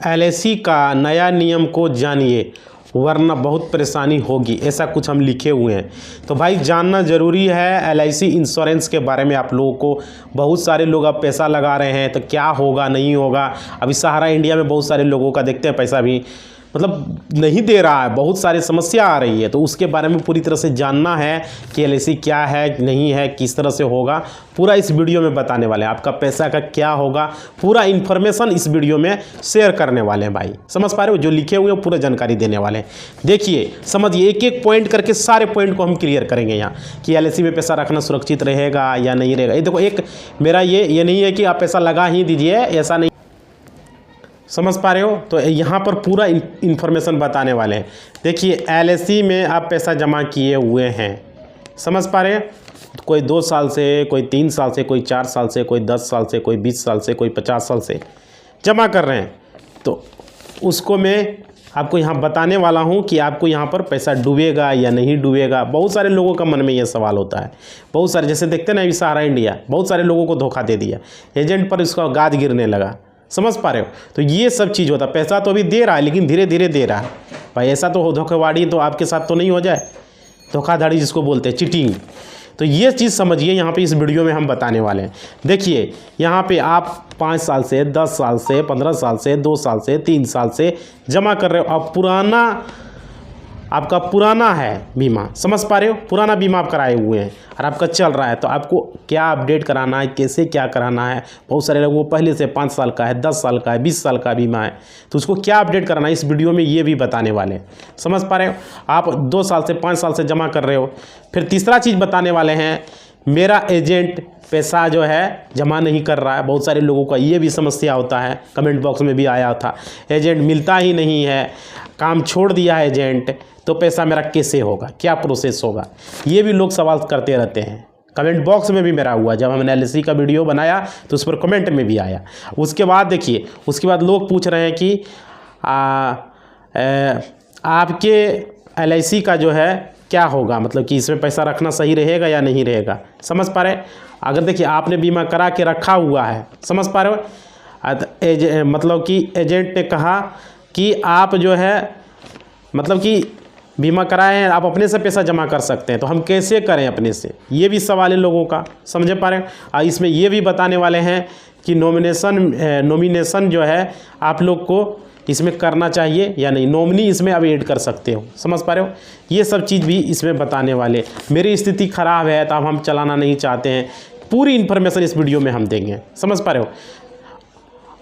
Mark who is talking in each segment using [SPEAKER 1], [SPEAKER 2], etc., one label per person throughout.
[SPEAKER 1] LIC का नया नियम को जानिए वरना बहुत परेशानी होगी, ऐसा कुछ हम लिखे हुए हैं। तो भाई जानना ज़रूरी है एलआईसी इंश्योरेंस के बारे में। आप लोगों को बहुत सारे लोग अब पैसा लगा रहे हैं, तो क्या होगा नहीं होगा। अभी सहारा इंडिया में बहुत सारे लोगों का देखते हैं पैसा भी मतलब नहीं दे रहा है, बहुत सारी समस्या आ रही है। तो उसके बारे में पूरी तरह से जानना है कि एलआईसी क्या है नहीं है, किस तरह से होगा, पूरा इस वीडियो में बताने वाले हैं। आपका पैसा का क्या होगा, पूरा इन्फॉर्मेशन इस वीडियो में शेयर करने वाले हैं भाई। समझ पा रहे हो, जो लिखे हुए हैं पूरा जानकारी देने वाले हैं। देखिए समझिए, एक एक पॉइंट करके सारे पॉइंट को हम क्लियर करेंगे यहाँ कि एलआईसी में पैसा रखना सुरक्षित रहेगा या नहीं रहेगा। ये देखो, एक मेरा ये नहीं है कि आप पैसा लगा ही दीजिए, ऐसा नहीं। समझ पा रहे हो, तो यहाँ पर पूरा इन्फॉर्मेशन बताने वाले हैं। देखिए एलआईसी में आप पैसा जमा किए हुए हैं, समझ पा रहे हैं, कोई 2 साल से, कोई 3 साल से, कोई 4 साल से, कोई 10 साल से, कोई 20 साल से, कोई 50 साल से जमा कर रहे हैं, तो उसको मैं आपको यहाँ बताने वाला हूँ कि आपको यहाँ पर पैसा डूबेगा या नहीं डूबेगा। बहुत सारे लोगों का मन में ये सवाल होता है, बहुत सारे, जैसे देखते हैं ना अभी सहारा इंडिया बहुत सारे लोगों को धोखा दे दिया, एजेंट पर इसका गाज गिरने लगा। समझ पा रहे हो, तो ये सब चीज़ होता है। पैसा तो अभी दे रहा है लेकिन धीरे धीरे दे रहा है भाई। ऐसा तो धोखेबाड़ी तो आपके साथ तो नहीं हो जाए, धोखाधड़ी जिसको बोलते हैं, चीटिंग। तो ये चीज़ समझिए, यहाँ पे इस वीडियो में हम बताने वाले हैं। देखिए यहाँ पे आप 5 साल से, 10 साल से, 15 साल से, 2 साल से, 3 साल से जमा कर रहे हो। अब पुराना आपका पुराना है बीमा, समझ पा रहे हो, पुराना बीमा आप कराए हुए हैं और आपका चल रहा है, तो आपको क्या अपडेट कराना है, कैसे क्या कराना है। बहुत सारे लोग वो पहले से 5 साल का है, 10 साल का है, 20 साल का बीमा है, तो उसको क्या अपडेट कराना है इस वीडियो में ये भी बताने वाले हैं। समझ पा रहे हो, आप 2 साल से 5 साल से जमा कर रहे हो। फिर तीसरा चीज़ बताने वाले हैं, मेरा एजेंट पैसा जो है जमा नहीं कर रहा है। बहुत सारे लोगों का ये भी समस्या होता है, कमेंट बॉक्स में भी आया था, एजेंट मिलता ही नहीं है, काम छोड़ दिया है एजेंट, तो पैसा मेरा कैसे होगा, क्या प्रोसेस होगा, ये भी लोग सवाल करते रहते हैं। कमेंट बॉक्स में भी मेरा हुआ, जब हमने एलआईसी का वीडियो बनाया तो उस पर कमेंट में भी आया। उसके बाद देखिए, उसके बाद लोग पूछ रहे हैं कि आपके एलआईसी का जो है क्या होगा, मतलब कि इसमें पैसा रखना सही रहेगा या नहीं रहेगा। समझ पा रहे हैं, अगर देखिए आपने बीमा करा के रखा हुआ है, समझ पा रहे हो, मतलब कि एजेंट ने कहा कि आप जो है मतलब कि बीमा कराए हैं, आप अपने से पैसा जमा कर सकते हैं, तो हम कैसे करें अपने से, ये भी सवाल है लोगों का। समझ पा रहे हैं, इसमें ये भी बताने वाले हैं कि नॉमिनेशन जो है आप लोग को इसमें करना चाहिए या नहीं, नॉमिनी इसमें अब ऐड कर सकते हो। समझ पा रहे हो, ये सब चीज़ भी इसमें बताने वाले। मेरी स्थिति ख़राब है तो अब हम चलाना नहीं चाहते हैं, पूरी इन्फॉर्मेशन इस वीडियो में हम देंगे। समझ पा रहे हो।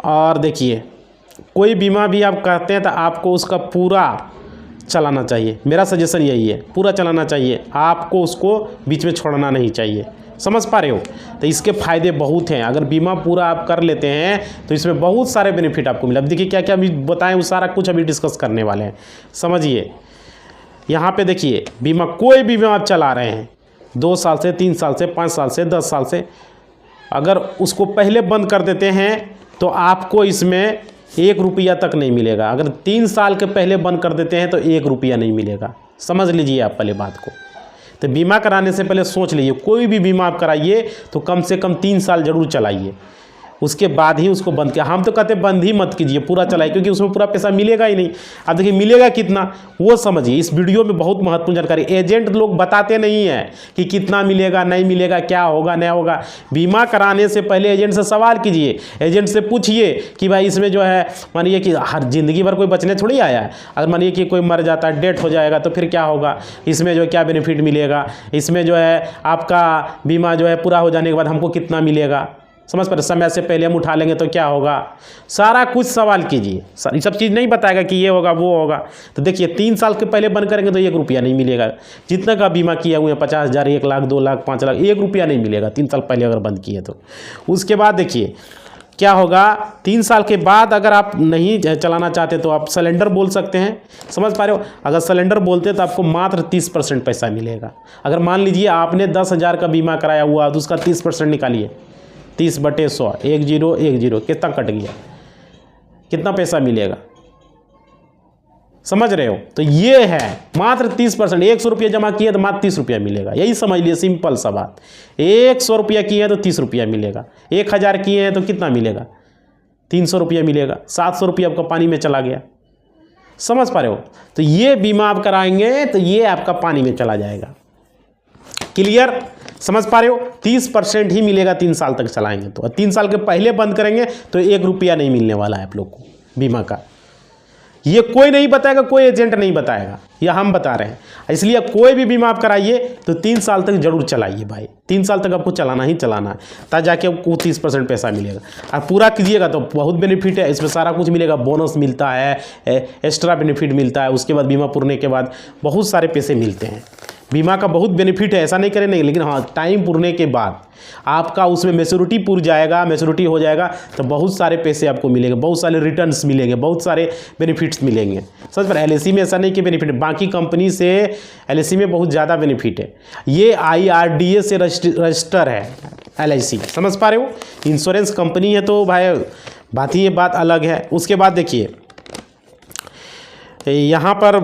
[SPEAKER 1] और देखिए, कोई बीमा भी आप करते हैं तो आपको उसका पूरा चलाना चाहिए, मेरा सजेशन यही है, पूरा चलाना चाहिए, आपको उसको बीच में छोड़ना नहीं चाहिए। समझ पा रहे हो, तो इसके फ़ायदे बहुत हैं। अगर बीमा पूरा आप कर लेते हैं तो इसमें बहुत सारे बेनिफिट आपको मिले। अब देखिए क्या क्या अभी बताएं, वो सारा कुछ अभी डिस्कस करने वाले हैं। समझिए, यहाँ पे देखिए, बीमा कोई भी बीमा आप चला रहे हैं 2 साल से, 3 साल से, 5 साल से, 10 साल से, अगर उसको पहले बंद कर देते हैं तो आपको इसमें 1 रुपया तक नहीं मिलेगा। अगर 3 साल के पहले बंद कर देते हैं तो 1 रुपया नहीं मिलेगा। समझ लीजिए आप पहले बात को। तो बीमा कराने से पहले सोच लीजिए, कोई भी बीमा आप कराइए तो कम से कम 3 साल जरूर चलाइए, उसके बाद ही उसको बंद किया। हम तो कहते हैं बंद ही मत कीजिए, पूरा चलाइए, क्योंकि उसमें पूरा पैसा मिलेगा ही नहीं। अब देखिए मिलेगा कितना वो समझिए, इस वीडियो में बहुत महत्वपूर्ण जानकारी। एजेंट लोग बताते नहीं हैं कि कितना मिलेगा नहीं मिलेगा, क्या होगा नहीं होगा। बीमा कराने से पहले एजेंट से सवाल कीजिए, एजेंट से पूछिए कि भाई इसमें जो है, मानिए कि हर जिंदगी भर कोई बचने थोड़ी आया है। अगर मानिए कि कोई मर जाता है, डेथ हो जाएगा, तो फिर क्या होगा, इसमें जो है क्या बेनिफिट मिलेगा, इसमें जो है आपका बीमा जो है पूरा हो जाने के बाद हमको कितना मिलेगा। समझ पर समय से पहले हम उठा लेंगे तो क्या होगा, सारा कुछ सवाल कीजिए। ये सब चीज़ नहीं बताएगा कि ये होगा वो होगा। तो देखिए 3 साल के पहले बंद करेंगे तो 1 रुपया नहीं मिलेगा। जितना का बीमा किया हुए हैं 50,000, 1 लाख, 2 लाख, 5 लाख, 1 रुपया नहीं मिलेगा 3 साल पहले अगर बंद किए तो। उसके बाद देखिए क्या होगा, 3 साल के बाद अगर आप नहीं चलाना चाहते तो आप सिलेंडर बोल सकते हैं। समझ पा रहे हो, अगर सिलेंडर बोलते तो आपको मात्र 30% पैसा मिलेगा। अगर मान लीजिए आपने 10,000 का बीमा कराया हुआ तो उसका 30% निकालिए, 30/100, 1010 कितना कट गया, कितना पैसा मिलेगा। समझ रहे हो, तो ये है मात्र 30%। 100 रुपया जमा किए तो मात्र 30 रुपया मिलेगा, यही समझ लिए, सिंपल सा बात। 100 रुपया किए हैं तो 30 रुपया मिलेगा, 1000 किए हैं तो कितना मिलेगा, 300 रुपया मिलेगा, 700 रुपया आपका पानी में चला गया। समझ पा रहे हो? तो ये बीमा आप कराएंगे तो ये आपका पानी में चला जाएगा। क्लियर? समझ पा रहे हो? 30% ही मिलेगा 3 साल तक चलाएंगे तो, और 3 साल के पहले बंद करेंगे तो 1 रुपया नहीं मिलने वाला है आप लोग को बीमा का। ये कोई नहीं बताएगा, कोई एजेंट नहीं बताएगा, यह हम बता रहे हैं। इसलिए कोई भी बीमा आप कराइए तो 3 साल तक जरूर चलाइए भाई, 3 साल तक आपको चलाना ही चलाना है, तब जाके आपको 30% पैसा मिलेगा। और पूरा कीजिएगा तो बहुत बेनिफिट है, इसमें सारा कुछ मिलेगा, बोनस मिलता है, एक्स्ट्रा बेनिफिट मिलता है, उसके बाद बीमा पूरने के बाद बहुत सारे पैसे मिलते हैं। बीमा का बहुत बेनिफिट है, ऐसा नहीं करें नहीं, लेकिन हाँ टाइम पूरने के बाद आपका उसमें मैच्योरिटी पूर जाएगा, मैच्योरिटी हो जाएगा तो बहुत सारे पैसे आपको मिलेंगे, बहुत सारे रिटर्न्स मिलेंगे, बहुत सारे बेनिफिट्स मिलेंगे। समझ पर एलआईसी में ऐसा नहीं कि बेनिफिट, बाकी कंपनी से एलआईसी में बहुत ज़्यादा बेनिफिट है। ये IRDA से रजिस्टर है एलआईसी, समझ पा रहे हो? इंश्योरेंस कंपनी है तो भाई बात अलग है। उसके बाद देखिए यहाँ पर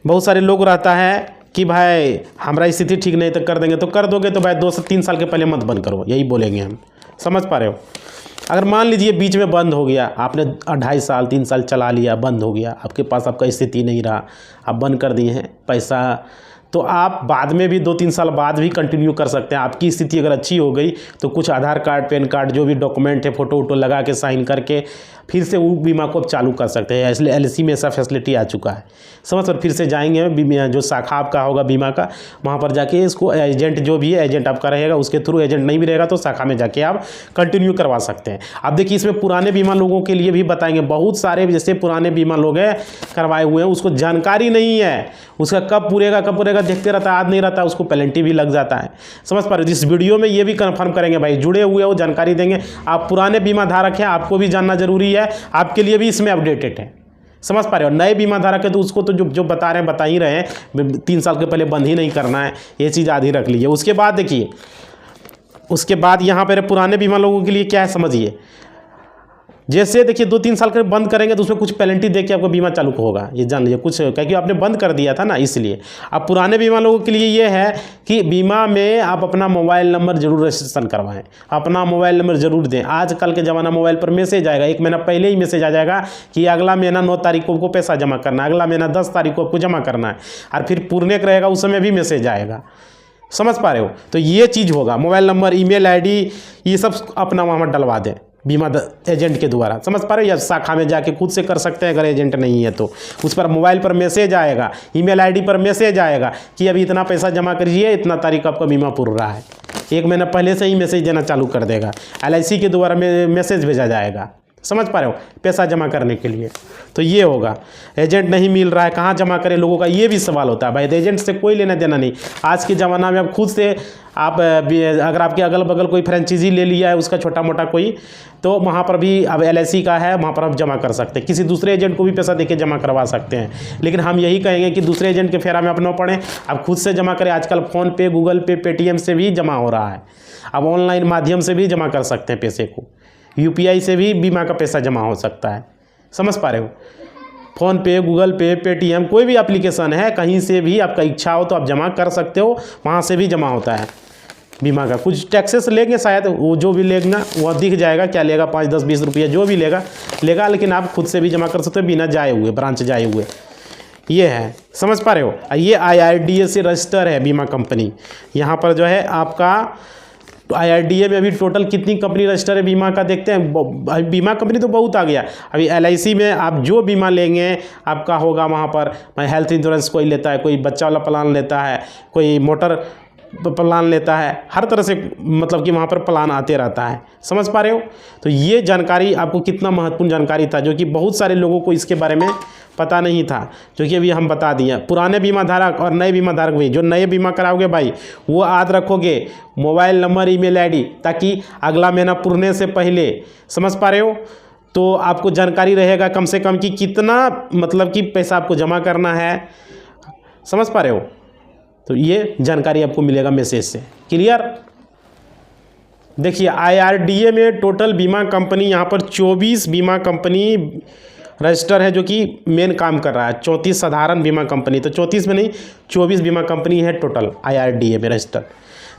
[SPEAKER 1] बहुत सारे लोग रहता है कि भाई हमारा स्थिति ठीक नहीं तो कर देंगे, तो कर दोगे तो भाई 2 से 3 साल के पहले मत बंद करो, यही बोलेंगे हम। समझ पा रहे हो? अगर मान लीजिए बीच में बंद हो गया, आपने 2.5 साल 3 साल चला लिया, बंद हो गया, आपके पास आपका स्थिति नहीं रहा, आप बंद कर दिए हैं पैसा, तो आप बाद में भी 2-3 साल बाद भी कंटिन्यू कर सकते हैं। आपकी स्थिति अगर अच्छी हो गई तो कुछ आधार कार्ड, पैन कार्ड, जो भी डॉक्यूमेंट है, फ़ोटो वोटो लगा के साइन करके फिर से वो बीमा को आप चालू कर सकते हैं। इसलिए एलआईसी में ऐसा फैसिलिटी आ चुका है। समझ पर फिर से जाएंगे जो शाखा आपका होगा बीमा का, वहाँ पर जाके इसको एजेंट, जो भी है एजेंट आपका रहेगा, उसके थ्रू, एजेंट नहीं भी रहेगा तो शाखा में जाके आप कंटिन्यू करवा सकते हैं। अब देखिए इसमें पुराने बीमा लोगों के लिए भी बताएंगे, बहुत सारे जैसे पुराने बीमा लोग हैं करवाए हुए हैं, उसको जानकारी नहीं है, उसका कब पूरेगा देखते रहता है, याद नहीं रहता, उसको पेनल्टी भी लग जाता है। समझ पा रहे हो? इस वीडियो में ये भी कंफर्म करेंगे भाई, जुड़े हुए हो, जानकारी देंगे। आप पुराने बीमा धारक हैं, आपको भी जानना जरूरी है, आपके लिए भी इसमें अपडेटेड है। समझ पा रहे हो? नए बीमा धारक है तो उसको तो जो बता रहे हैं बता ही रहे हैं, 3 साल के पहले बंद ही नहीं करना है, ये चीज़ आधी रख लीजिए। उसके बाद देखिए, उसके बाद यहाँ पर पुराने बीमा लोगों के लिए क्या है समझिए। जैसे देखिए 2-3 साल के बंद करेंगे तो उसमें कुछ पेनल्टी दे के आपको बीमा चालू होगा, ये जान लीजिए, कुछ क्योंकि आपने बंद कर दिया था ना, इसलिए। अब पुराने बीमा लोगों के लिए ये है कि बीमा में आप अपना मोबाइल नंबर जरूर रजिस्ट्रेशन करवाएं, अपना मोबाइल नंबर जरूर दें। आजकल के ज़माना मोबाइल पर मैसेज आएगा, 1 महीना पहले ही मैसेज आ जाएगा कि अगला महीना 9 तारीख को आपको पैसा जमा करना है, अगला महीना 10 तारीख को आपको जमा करना है, और फिर पूरने का रहेगा उस समय भी मैसेज आएगा। समझ पा रहे हो? तो ये चीज़ होगा, मोबाइल नंबर, ईमेल आईडी, ये सब अपना वहाँ डलवा दें बीमा एजेंट के द्वारा। समझ पा रहे हो? या शाखा में जाके खुद से कर सकते हैं अगर एजेंट नहीं है तो। उस पर मोबाइल पर मैसेज आएगा, ईमेल आईडी पर मैसेज आएगा कि अभी इतना पैसा जमा करिए, इतना तारीख आपका बीमा पूर रहा है। 1 महीना पहले से ही मैसेज देना चालू कर देगा, एलआईसी के द्वारा मैसेज भेजा जाएगा। समझ पा रहे हो? पैसा जमा करने के लिए तो ये होगा। एजेंट नहीं मिल रहा है, कहाँ जमा करें लोगों का ये भी सवाल होता है भाई। एजेंट से कोई लेना देना नहीं। आज के ज़माना में आप खुद से आप अगर आपके अगल बगल कोई फ्रेंचाइजी ले लिया है उसका छोटा मोटा कोई, तो वहाँ पर भी अब एलआईसी का है, वहाँ पर आप जमा कर सकते हैं। किसी दूसरे एजेंट को भी पैसा देके जमा करवा सकते हैं, लेकिन हम यही कहेंगे कि दूसरे एजेंट के फेरा में आप न पड़ें, आप खुद से जमा करें। आजकल फ़ोनपे, गूगल पे, पेटीएम से भी जमा हो रहा है, अब ऑनलाइन माध्यम से भी जमा कर सकते हैं पैसे को, यूपीआई से भी बीमा का पैसा जमा हो सकता है। समझ पा रहे हो? फ़ोन पे, गूगल पे, पेटीएम, कोई भी एप्लीकेशन है, कहीं से भी आपका इच्छा हो तो आप जमा कर सकते हो, वहाँ से भी जमा होता है बीमा का। कुछ टैक्सेस लेंगे शायद, वो जो भी लेगा वो दिख जाएगा, क्या लेगा, 5, 10, 20 रुपया जो भी लेगा, लेकिन आप खुद से भी जमा कर सकते हो बिना जाए हुए, ब्रांच जाए हुए। ये है, समझ पा रहे हो? ये IRDA से रजिस्टर है बीमा कंपनी। यहाँ पर जो है आपका IRDA में अभी टोटल कितनी कंपनी रजिस्टर है बीमा का देखते हैं। बीमा कंपनी तो बहुत आ गया। अभी LIC में आप जो बीमा लेंगे आपका होगा वहाँ पर, हेल्थ इंश्योरेंस कोई लेता है, कोई बच्चा वाला प्लान लेता है, कोई मोटर प्लान लेता है, हर तरह से मतलब कि वहाँ पर प्लान आते रहता है। समझ पा रहे हो? तो ये जानकारी आपको कितना महत्वपूर्ण जानकारी था, जो कि बहुत सारे लोगों को इसके बारे में पता नहीं था, जो कि अभी हम बता दिए। पुराने बीमा धारक और नए बीमा धारक भी, जो नए बीमा कराओगे भाई वो याद रखोगे मोबाइल नंबर, ईमेल आईडी, ताकि अगला महीना पुरने से पहले, समझ पा रहे हो, तो आपको जानकारी रहेगा कम से कम कि कितना मतलब कि पैसा आपको जमा करना है। समझ पा रहे हो? तो ये जानकारी आपको मिलेगा मैसेज से। क्लियर? देखिए IRDA में टोटल बीमा कंपनी यहाँ पर 24 बीमा कंपनी रजिस्टर है, जो कि मेन काम कर रहा है। 34 साधारण बीमा कंपनी, तो 34 में नहीं 24 बीमा कंपनी है टोटल IRDA में रजिस्टर।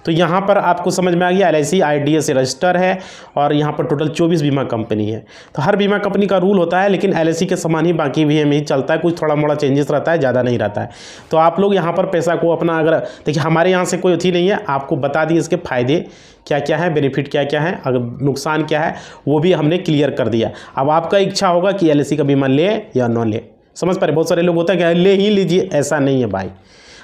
[SPEAKER 1] तो यहाँ पर आपको समझ में आ गया LIC IRDAI से रजिस्टर है और यहाँ पर टोटल 24 बीमा कंपनी है। तो हर बीमा कंपनी का रूल होता है, लेकिन LIC के समान ही बाकी भी में ही चलता है, कुछ थोड़ा मोड़ा चेंजेस रहता है, ज़्यादा नहीं रहता है। तो आप लोग यहाँ पर पैसा को अपना, अगर देखिए हमारे यहाँ से कोई अथी नहीं है, आपको बता दिए इसके फ़ायदे क्या क्या है, बेनिफिट क्या क्या है, अगर नुकसान क्या है वो भी हमने क्लियर कर दिया। अब आपका इच्छा होगा कि LIC का बीमा ले या न ले, समझ पा रहे। बहुत सारे लोग होता है कि ले ही लीजिए, ऐसा नहीं है भाई।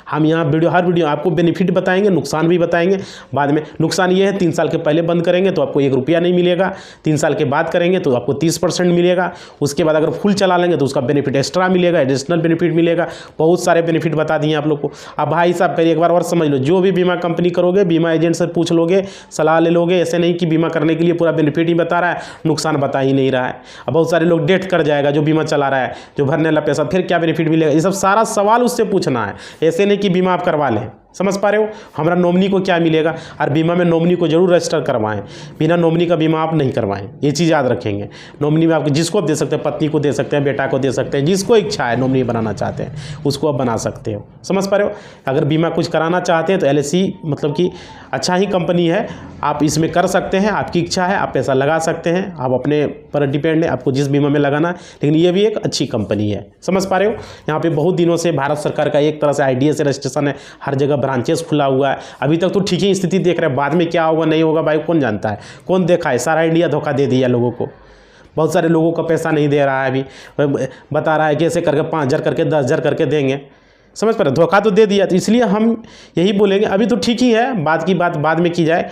[SPEAKER 1] हम यहाँ हर वीडियो आपको बेनिफिट बताएंगे, नुकसान भी बताएंगे। बाद में नुकसान ये है 3 साल के पहले बंद करेंगे तो आपको 1 रुपया नहीं मिलेगा, 3 साल के बाद करेंगे तो आपको 30% मिलेगा, उसके बाद अगर फुल चला लेंगे तो उसका बेनिफिट एक्स्ट्रा मिलेगा, एडिशनल बेनिफिट मिलेगा। बहुत सारे बेनिफिट बता दिए आप लोग को। अब भाई साहब पहले एक बार और समझ लो, जो भी बीमा कंपनी करोगे बीमा एजेंट से पूछ लोगे, सलाह ले लोगे। ऐसे नहीं कि बीमा करने के लिए पूरा बेनिफिट ही बता रहा है, नुकसान बता ही नहीं रहा है। अब बहुत सारे लोग डेट कर जाएगा जो बीमा चला रहा है, जो भरने वाला पैसा, फिर क्या बेनिफिट मिलेगा, ये सब सारा सवाल उससे पूछना है। ऐसे नहीं कि बीमा आप करवा लें, समझ पा रहे हो। हमारा नॉमिनी को क्या मिलेगा, और बीमा में नॉमिनी को जरूर रजिस्टर करवाएं, बिना नॉमिनी का बीमा आप नहीं करवाएं, ये चीज़ याद रखेंगे। नॉमिनी में आप जिसको आप दे सकते हैं, पत्नी को दे सकते हैं, बेटा को दे सकते हैं, जिसको इच्छा है नॉमिनी बनाना चाहते हैं उसको आप बना सकते हो, समझ पा रहे हो। अगर बीमा कुछ कराना चाहते हैं तो LIC मतलब कि अच्छा ही कंपनी है, आप इसमें कर सकते हैं, आपकी इच्छा है, आप पैसा लगा सकते हैं, आप अपने पर डिपेंड है आपको जिस बीमा में लगाना है, लेकिन ये भी एक अच्छी कंपनी है, समझ पा रहे हो। यहाँ पे बहुत दिनों से भारत सरकार का एक तरह से IRDAI से रजिस्ट्रेशन है, हर जगह ब्रांचेस खुला हुआ है। अभी तक तो ठीक ही स्थिति देख रहे हैं, बाद में क्या होगा नहीं होगा भाई कौन जानता है, कौन देखा है। सारा इंडिया धोखा दे दिया लोगों को, बहुत सारे लोगों का पैसा नहीं दे रहा है, अभी बता रहा है कि ऐसे करके 5,000 करके 10,000 करके देंगे, समझ पा रहे, धोखा तो दे दिया। तो इसलिए हम यही बोलेंगे अभी तो ठीक ही है, बाद की बात बाद में की जाए।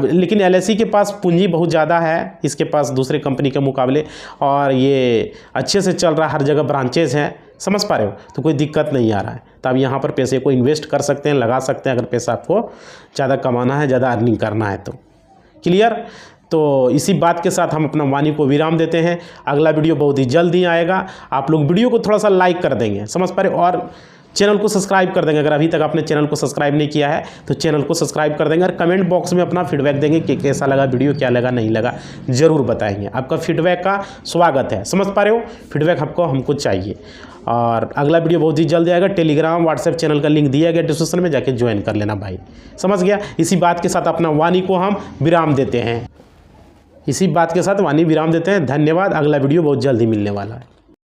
[SPEAKER 1] लेकिन LIC के पास पूंजी बहुत ज़्यादा है इसके पास दूसरे कंपनी के मुकाबले, और ये अच्छे से चल रहा है, हर जगह ब्रांचेज हैं, समझ पा रहे हो, तो कोई दिक्कत नहीं आ रहा है। तो आप यहाँ पर पैसे को इन्वेस्ट कर सकते हैं, लगा सकते हैं, अगर पैसा आपको ज़्यादा कमाना है, ज़्यादा अर्निंग करना है तो। क्लियर। तो इसी बात के साथ हम अपना वाणी को विराम देते हैं। अगला वीडियो बहुत ही जल्द ही आएगा। आप लोग वीडियो को थोड़ा सा लाइक कर देंगे, समझ पा रहे, और चैनल को सब्सक्राइब कर देंगे। अगर अभी तक आपने चैनल को सब्सक्राइब नहीं किया है तो चैनल को सब्सक्राइब कर देंगे, और कमेंट बॉक्स में अपना फीडबैक देंगे कि कैसा लगा वीडियो, क्या लगा नहीं लगा, ज़रूर बताएंगे। आपका फीडबैक का स्वागत है, समझ पा रहे हो, फीडबैक हमको चाहिए। और अगला वीडियो बहुत ही जल्द आएगा। टेलीग्राम व्हाट्सएप चैनल का लिंक दिया गया डिस्क्रिप्शन में, जाके ज्वाइन कर लेना भाई, समझ गया। इसी बात के साथ अपना वाणी को हम विराम देते हैं, इसी बात के साथ वाणी विराम देते हैं। धन्यवाद। अगला वीडियो बहुत जल्द ही मिलने वाला है।